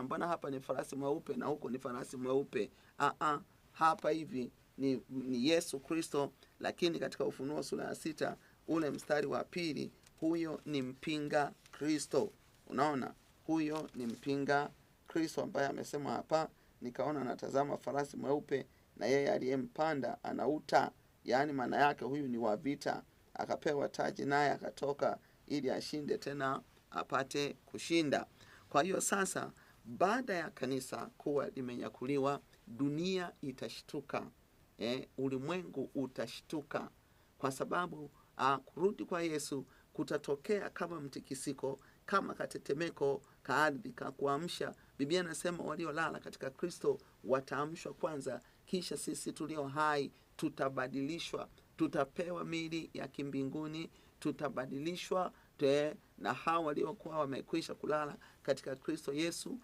bwana, mbona hapa ni farasi mweupe na huko ni farasi mweupe? Hapa hivi ni Yesu Kristo. Lakini katika Ufunuo sura ya 6 ule mstari wa 2, huyo ni mpinga Kristo. Unaona, huyo ni mpinga Kristo ambaye amesema hapa, nikaona natazama farasi mweupe na yeye aliyempanda anauta. Yaani maana yake huyu ni wa vita, akapewa taji naye akatoka ili ashinde tena apate kushinda. Kwa hiyo sasa, baada ya kanisa kuwa limenyakuliwa, dunia itashtuka. Ulimwengu utashtuka, kwa sababu kurudi kwa Yesu kutatokea kama mtikisiko, kama katetemeko ka ardhi ka kuamsha. Biblia inasema waliolala katika Kristo wataamshwa kwanza, kisha sisi tulio hai tutabadilishwa, tutapewa miili ya kimbinguni, tutabadilishwa na hao waliokuwa wamekwisha kulala katika Kristo Yesu